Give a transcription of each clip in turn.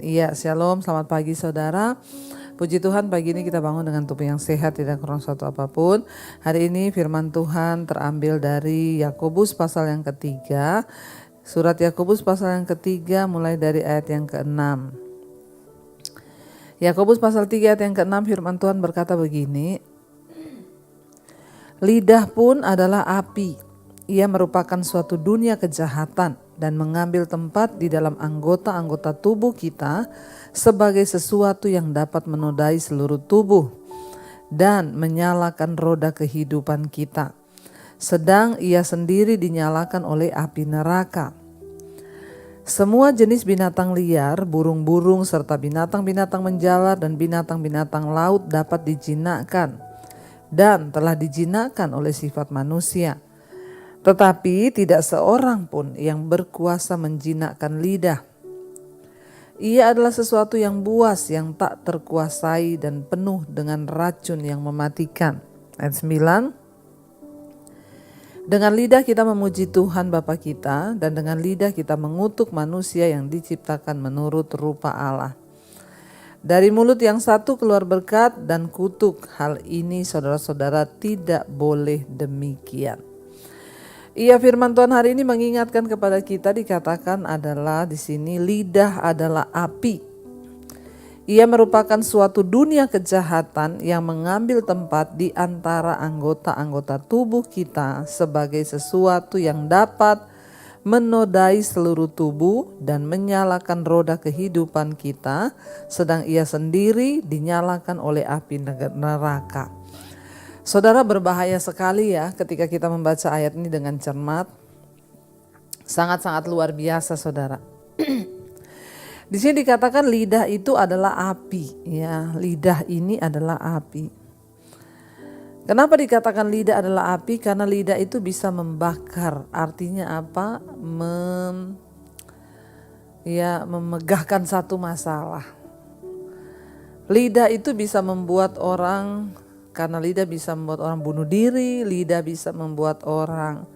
Iya, shalom, selamat pagi saudara. Puji Tuhan, pagi ini kita bangun dengan tubuh yang sehat, tidak kurang suatu apapun. Hari ini firman Tuhan terambil dari Yakobus pasal yang ketiga. Surat Yakobus pasal yang ketiga mulai dari ayat yang ke-6. Yakobus pasal 3 ayat yang ke-6, firman Tuhan berkata begini. Lidah pun adalah api. Ia merupakan suatu dunia kejahatan dan mengambil tempat di dalam anggota-anggota tubuh kita sebagai sesuatu yang dapat menodai seluruh tubuh dan menyalakan roda kehidupan kita. Sedang ia sendiri dinyalakan oleh api neraka. Semua jenis binatang liar, burung-burung serta binatang-binatang menjalar dan binatang-binatang laut dapat dijinakkan dan telah dijinakkan oleh sifat manusia. Tetapi tidak seorang pun yang berkuasa menjinakkan lidah. Ia adalah sesuatu yang buas, yang tak terkuasai dan penuh dengan racun yang mematikan. Ayat 9. Dengan lidah kita memuji Tuhan Bapa kita, dan dengan lidah kita mengutuk manusia yang diciptakan menurut rupa Allah. Dari mulut yang satu keluar berkat dan kutuk. Hal ini saudara-saudara tidak boleh demikian. Iya, firman Tuhan hari ini mengingatkan kepada kita, dikatakan adalah di sini lidah adalah api. Ia merupakan suatu dunia kejahatan yang mengambil tempat di antara anggota-anggota tubuh kita sebagai sesuatu yang dapat menodai seluruh tubuh dan menyalakan roda kehidupan kita, sedang ia sendiri dinyalakan oleh api neraka. Saudara, berbahaya sekali ya ketika kita membaca ayat ini dengan cermat. Sangat-sangat luar biasa saudara. Di sini dikatakan lidah itu adalah api, ya. Lidah ini adalah api. Kenapa dikatakan lidah adalah api? Karena lidah itu bisa membakar. Artinya apa? Memegahkan satu masalah. Lidah itu bisa membuat orang, karena lidah bisa membuat orang bunuh diri, lidah bisa membuat orang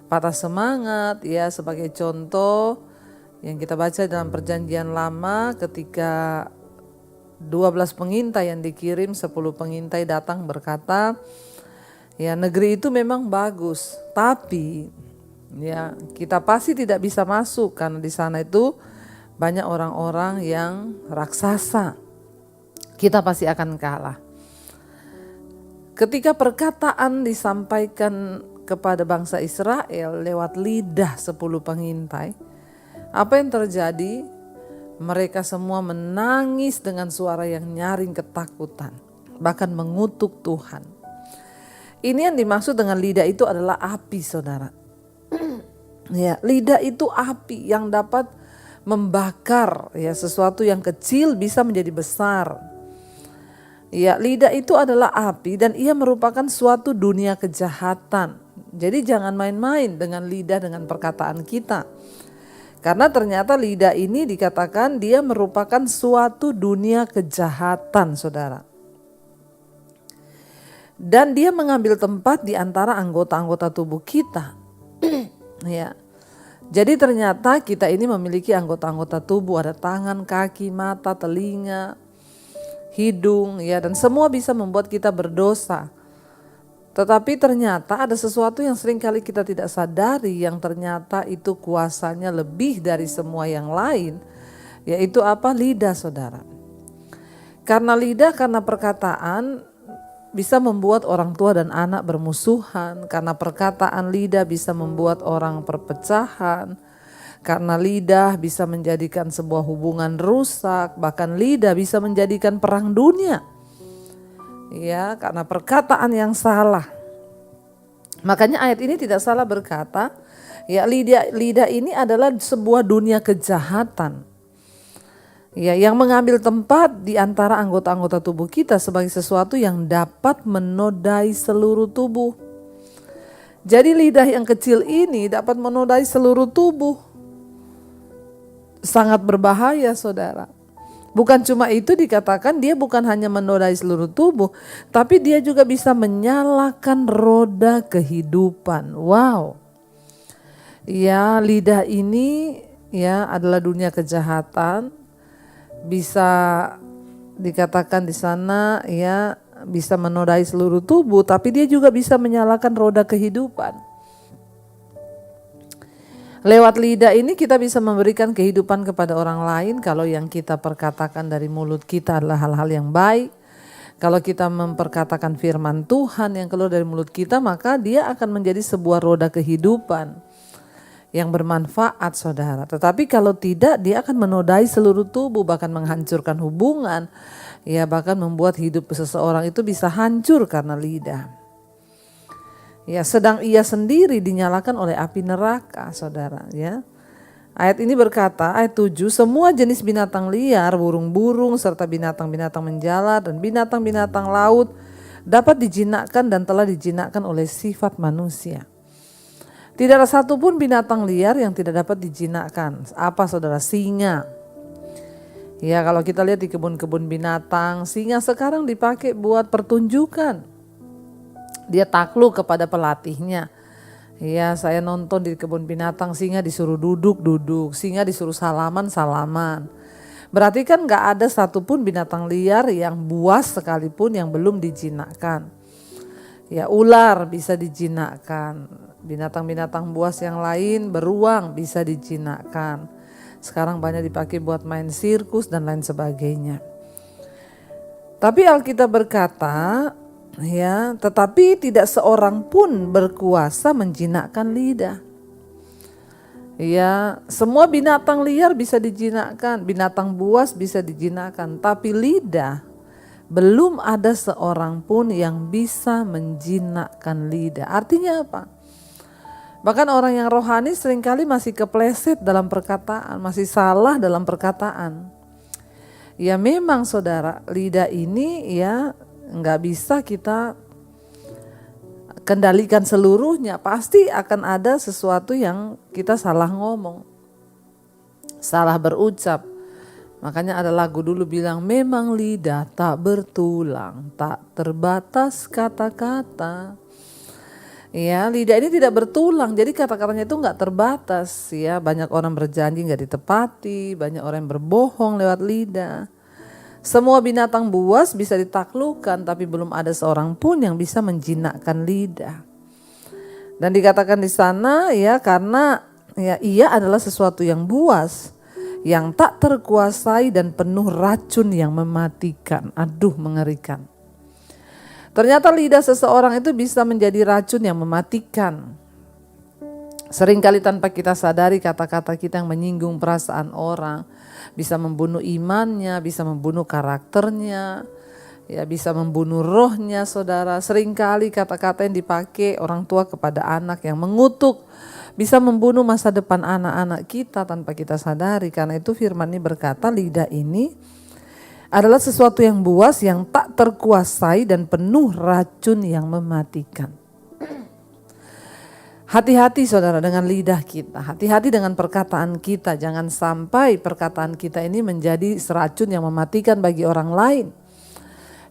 patah semangat, ya. Sebagai contoh yang kita baca dalam perjanjian lama, ketika 12 pengintai yang dikirim, 10 pengintai datang berkata, ya, negeri itu memang bagus, tapi ya kita pasti tidak bisa masuk karena di sana itu banyak orang-orang yang raksasa. Kita pasti akan kalah. Ketika perkataan disampaikan kepada bangsa Israel lewat lidah 10 pengintai, apa yang terjadi? Mereka semua menangis dengan suara yang nyaring ketakutan, bahkan mengutuk Tuhan. Ini yang dimaksud dengan lidah itu adalah api, saudara. Ya, lidah itu api yang dapat membakar, ya, sesuatu yang kecil bisa menjadi besar. Ya, lidah itu adalah api dan ia merupakan suatu dunia kejahatan. Jadi jangan main-main dengan lidah, dengan perkataan kita. Karena ternyata lidah ini dikatakan dia merupakan suatu dunia kejahatan, saudara. Dan dia mengambil tempat di antara anggota-anggota tubuh kita. Ya. Jadi ternyata kita ini memiliki anggota-anggota tubuh, ada tangan, kaki, mata, telinga, hidung, ya, dan semua bisa membuat kita berdosa. Tetapi ternyata ada sesuatu yang seringkali kita tidak sadari, yang ternyata itu kuasanya lebih dari semua yang lain, yaitu apa? Lidah, saudara. Karena lidah, karena perkataan bisa membuat orang tua dan anak bermusuhan. Karena perkataan lidah bisa membuat orang perpecahan. Karena lidah bisa menjadikan sebuah hubungan rusak, bahkan lidah bisa menjadikan perang dunia. Ya, karena perkataan yang salah. Makanya ayat ini tidak salah berkata, ya, lidah ini adalah sebuah dunia kejahatan. Ya, yang mengambil tempat di antara anggota-anggota tubuh kita sebagai sesuatu yang dapat menodai seluruh tubuh. Jadi lidah yang kecil ini dapat menodai seluruh tubuh. Sangat berbahaya, saudara. Bukan cuma itu, dikatakan dia bukan hanya menodai seluruh tubuh, tapi dia juga bisa menyalakan roda kehidupan. Wow. Ya, lidah ini ya adalah dunia kejahatan bisa dikatakan di sana ya bisa menodai seluruh tubuh, tapi dia juga bisa menyalakan roda kehidupan. Lewat lidah ini kita bisa memberikan kehidupan kepada orang lain kalau yang kita perkatakan dari mulut kita adalah hal-hal yang baik. Kalau kita memperkatakan firman Tuhan yang keluar dari mulut kita, maka dia akan menjadi sebuah roda kehidupan yang bermanfaat, saudara. Tetapi kalau tidak, dia akan menodai seluruh tubuh, bahkan menghancurkan hubungan. Ya, bahkan membuat hidup seseorang itu bisa hancur karena lidah. Ya, sedang ia sendiri dinyalakan oleh api neraka, saudara. Ya, ayat ini berkata, ayat 7, semua jenis binatang liar, burung-burung, serta binatang-binatang menjalar dan binatang-binatang laut dapat dijinakkan dan telah dijinakkan oleh sifat manusia. Tidak ada satupun binatang liar yang tidak dapat dijinakkan. Apa, saudara? Singa. Ya, kalau kita lihat di kebun-kebun binatang, singa sekarang dipakai buat pertunjukan. Dia takluk kepada pelatihnya. Ya, saya nonton di kebun binatang, singa disuruh duduk, singa disuruh salaman. Berarti kan gak ada satupun binatang liar yang buas sekalipun yang belum dijinakkan. Ya, ular bisa dijinakkan, binatang-binatang buas yang lain, beruang bisa dijinakkan. Sekarang banyak dipakai buat main sirkus dan lain sebagainya. Tapi Alkitab berkata, ya, tetapi tidak seorang pun berkuasa menjinakkan lidah. Ya, semua binatang liar bisa dijinakkan, binatang buas bisa dijinakkan, tapi lidah belum ada seorang pun yang bisa menjinakkan lidah. Artinya apa? Bahkan orang yang rohani seringkali masih kepleset dalam perkataan, masih salah dalam perkataan. Ya memang, saudara, lidah ini ya nggak bisa kita kendalikan seluruhnya. Pasti akan ada sesuatu yang kita salah ngomong, salah berucap. Makanya ada lagu dulu bilang, memang lidah tak bertulang, tak terbatas kata-kata. Ya, lidah ini tidak bertulang, jadi kata-katanya itu nggak terbatas. Ya, banyak orang berjanji nggak ditepati, banyak orang yang berbohong lewat lidah. Semua binatang buas bisa ditaklukkan, tapi belum ada seorang pun yang bisa menjinakkan lidah. Dan dikatakan di sana ya karena ya ia adalah sesuatu yang buas, yang tak terkuasai dan penuh racun yang mematikan. Aduh, mengerikan. Ternyata lidah seseorang itu bisa menjadi racun yang mematikan. Seringkali tanpa kita sadari kata-kata kita yang menyinggung perasaan orang bisa membunuh imannya, bisa membunuh karakternya, ya bisa membunuh rohnya, saudara. Seringkali kata-kata yang dipakai orang tua kepada anak yang mengutuk bisa membunuh masa depan anak-anak kita tanpa kita sadari. Karena itu firman ini berkata lidah ini adalah sesuatu yang buas, yang tak terkuasai dan penuh racun yang mematikan. Hati-hati, saudara, dengan lidah kita, hati-hati dengan perkataan kita. Jangan sampai perkataan kita ini menjadi seracun yang mematikan bagi orang lain.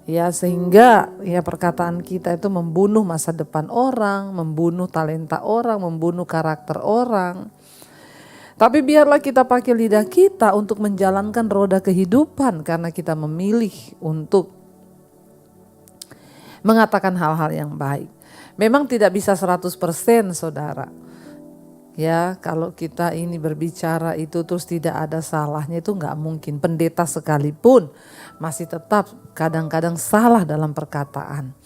Ya, sehingga ya perkataan kita itu membunuh masa depan orang, membunuh talenta orang, membunuh karakter orang. Tapi biarlah kita pakai lidah kita untuk menjalankan roda kehidupan, karena kita memilih untuk mengatakan hal-hal yang baik. Memang tidak bisa 100%, saudara. Ya, kalau kita ini berbicara itu terus tidak ada salahnya, itu nggak mungkin. Pendeta sekalipun masih tetap kadang-kadang salah dalam perkataan.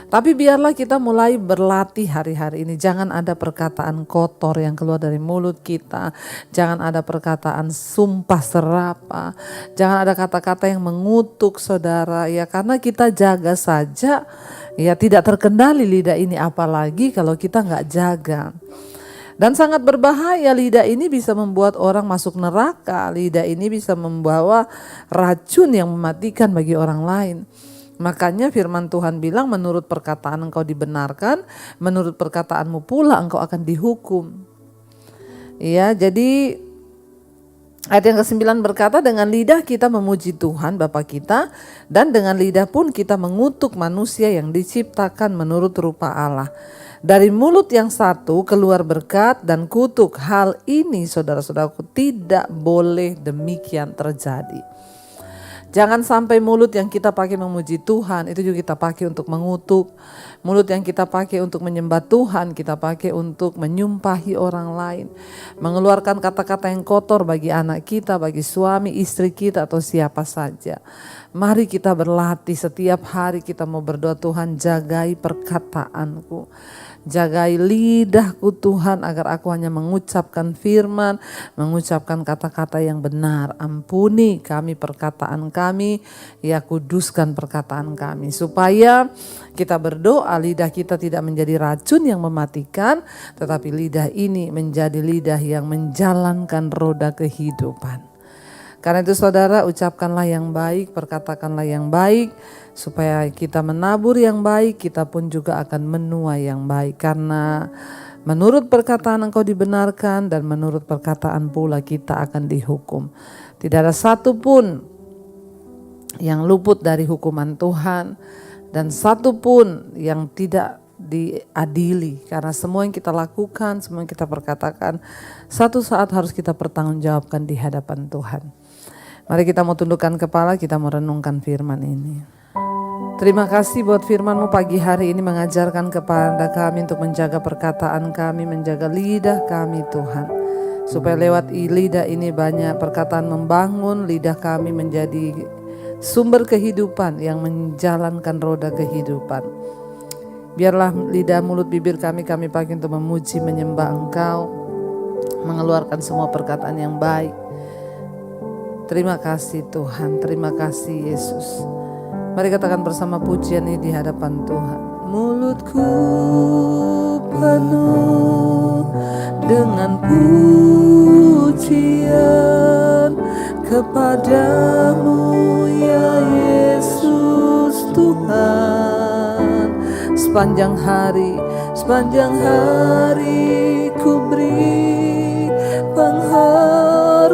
Tapi biarlah kita mulai berlatih hari-hari ini. Jangan ada perkataan kotor yang keluar dari mulut kita. Jangan ada perkataan sumpah serapa. Jangan ada kata-kata yang mengutuk, saudara. Ya, karena kita jaga saja, ya tidak terkendali lidah ini, apalagi kalau kita nggak jaga. Dan sangat berbahaya, lidah ini bisa membuat orang masuk neraka. Lidah ini bisa membawa racun yang mematikan bagi orang lain. Makanya firman Tuhan bilang, menurut perkataan engkau dibenarkan, menurut perkataanmu pula engkau akan dihukum. Ya, jadi Ayat yang ke-9 berkata, dengan lidah kita memuji Tuhan Bapa kita, dan dengan lidah pun kita mengutuk manusia yang diciptakan menurut rupa Allah. Dari mulut yang satu keluar berkat dan kutuk. Hal ini saudara-saudaraku tidak boleh demikian terjadi. Jangan sampai mulut yang kita pakai memuji Tuhan itu juga kita pakai untuk mengutuk. Mulut yang kita pakai untuk menyembah Tuhan kita pakai untuk menyumpahi orang lain. Mengeluarkan kata-kata yang kotor bagi anak kita, bagi suami, istri kita atau siapa saja. Mari kita berlatih setiap hari kita mau berdoa, Tuhan jagai perkataanku. Jagai lidahku Tuhan agar aku hanya mengucapkan firman, mengucapkan kata-kata yang benar. Ampuni kami perkataan kami, ya kuduskan perkataan kami. Supaya kita berdoa lidah kita tidak menjadi racun yang mematikan, tetapi lidah ini menjadi lidah yang menjalankan roda kehidupan. Karena itu saudara, ucapkanlah yang baik, perkatakanlah yang baik, supaya kita menabur yang baik, kita pun juga akan menuai yang baik. Karena menurut perkataan engkau dibenarkan dan menurut perkataan pula kita akan dihukum. Tidak ada satu pun yang luput dari hukuman Tuhan dan satu pun yang tidak diadili. Karena semua yang kita lakukan, semua yang kita perkatakan, satu saat harus kita pertanggungjawabkan di hadapan Tuhan. Mari kita mau tundukkan kepala, kita mau renungkan firman ini. Terima kasih buat firman-Mu pagi hari ini mengajarkan kepada kami untuk menjaga perkataan kami, menjaga lidah kami Tuhan. Supaya lewat lidah ini banyak perkataan membangun, lidah kami menjadi sumber kehidupan yang menjalankan roda kehidupan. Biarlah lidah, mulut, bibir kami pakai untuk memuji, menyembah Engkau, mengeluarkan semua perkataan yang baik. Terima kasih Tuhan, terima kasih Yesus. Mari katakan bersama pujian ini di hadapan Tuhan. Mulutku penuh dengan pujian kepadamu ya Yesus Tuhan. Sepanjang hari ku beri penghormatan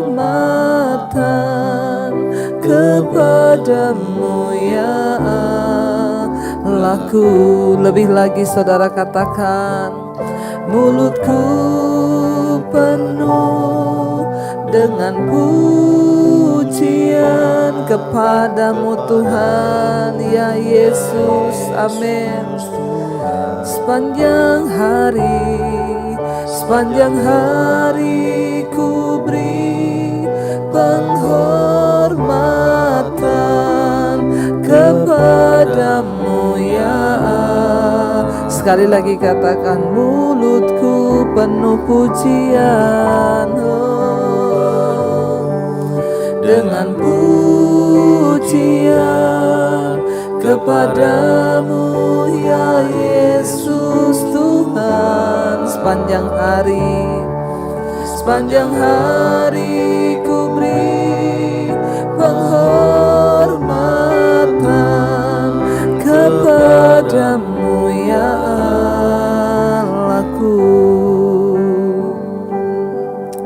kepadamu ya Allahku. Lebih lagi saudara katakan, mulutku penuh dengan pujian kepadamu Tuhan ya Yesus. Amin. Sepanjang hari ku beri penghormatan kepadamu ya Allah. Sekali lagi katakan, mulutku penuh pujian dengan pujian kepadamu ya Yesus Tuhan. Sepanjang hari ku beri penghormatan kepadamu ya Allahku.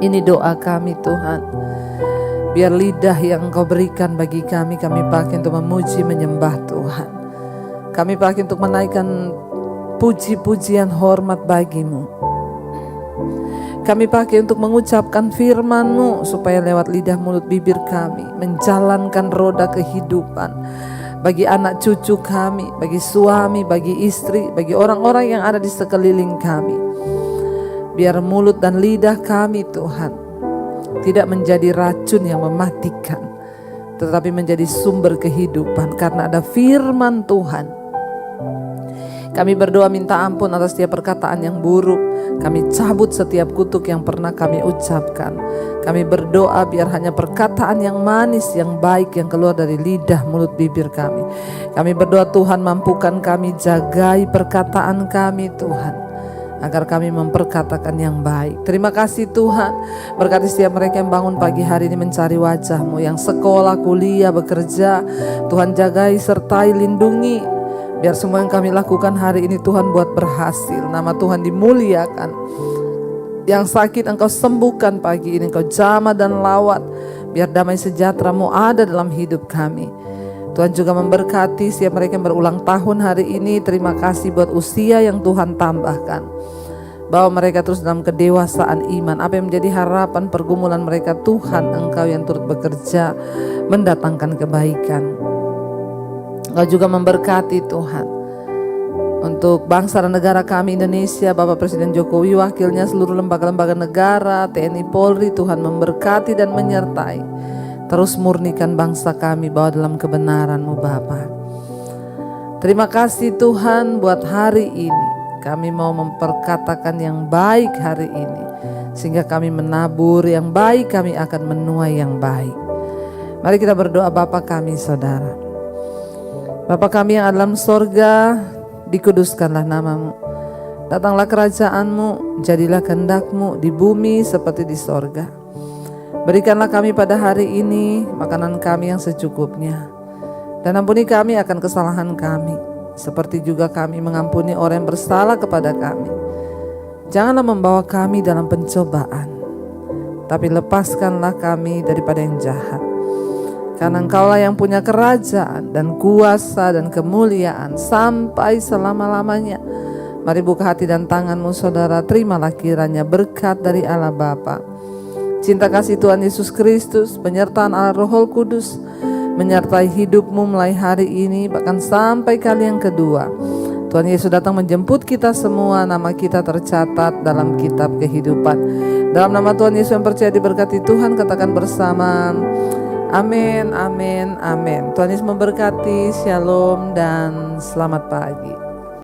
Ini doa kami Tuhan. Biar lidah yang Engkau berikan bagi kami pakai untuk memuji, menyembah Tuhan. Kami pakai untuk menaikkan puji-pujian hormat bagi-Mu. Kami pakai untuk mengucapkan firman-Mu supaya lewat lidah, mulut, bibir kami menjalankan roda kehidupan bagi anak cucu kami, bagi suami, bagi istri, bagi orang-orang yang ada di sekeliling kami. Biar mulut dan lidah kami Tuhan tidak menjadi racun yang mematikan, tetapi menjadi sumber kehidupan karena ada firman Tuhan. Kami berdoa minta ampun atas setiap perkataan yang buruk. Kami cabut setiap kutuk yang pernah kami ucapkan. Kami berdoa biar hanya perkataan yang manis, yang baik yang keluar dari lidah, mulut, bibir kami. Kami berdoa Tuhan mampukan kami, jagai perkataan kami Tuhan, agar kami memperkatakan yang baik. Terima kasih Tuhan. Berkati setiap mereka yang bangun pagi hari ini mencari wajah-Mu, yang sekolah, kuliah, bekerja. Tuhan jagai, sertai, lindungi. Biar semua yang kami lakukan hari ini Tuhan buat berhasil. Nama Tuhan dimuliakan. Yang sakit Engkau sembuhkan pagi ini, Engkau jamah dan lawat. Biar damai sejahtera-Mu ada dalam hidup kami. Tuhan juga memberkati setiap mereka yang berulang tahun hari ini. Terima kasih buat usia yang Tuhan tambahkan. Bawa mereka terus dalam kedewasaan iman. Apa yang menjadi harapan pergumulan mereka, Tuhan Engkau yang turut bekerja mendatangkan kebaikan. Engkau juga memberkati Tuhan untuk bangsa dan negara kami Indonesia, Bapak Presiden Jokowi, wakilnya, seluruh lembaga-lembaga negara, TNI Polri. Tuhan memberkati dan menyertai. Terus murnikan bangsa kami bawa dalam kebenaran-Mu Bapa. Terima kasih Tuhan buat hari ini. Kami mau memperkatakan yang baik hari ini, sehingga kami menabur yang baik, kami akan menuai yang baik. Mari kita berdoa. Bapa kami saudara, Bapa kami yang ada dalam sorga, dikuduskanlah nama-Mu. Datanglah kerajaan-Mu, jadilah kehendak-Mu di bumi seperti di sorga. Berikanlah kami pada hari ini makanan kami yang secukupnya. Dan ampuni kami akan kesalahan kami, seperti juga kami mengampuni orang yang bersalah kepada kami. Janganlah membawa kami dalam pencobaan, tapi lepaskanlah kami daripada yang jahat. Karena Engkaulah yang punya kerajaan dan kuasa dan kemuliaan sampai selama-lamanya. Mari buka hati dan tangan-Mu saudara, terimalah kiranya berkat dari Allah Bapa, cinta kasih Tuhan Yesus Kristus, penyertaan Allah Roh Kudus menyertai hidupmu mulai hari ini bahkan sampai kali yang kedua. Tuhan Yesus datang menjemput kita semua, nama kita tercatat dalam kitab kehidupan. Dalam nama Tuhan Yesus yang percaya diberkati Tuhan, katakan bersama, amin, amin, amin. Tuhan Yesus memberkati, shalom dan selamat pagi.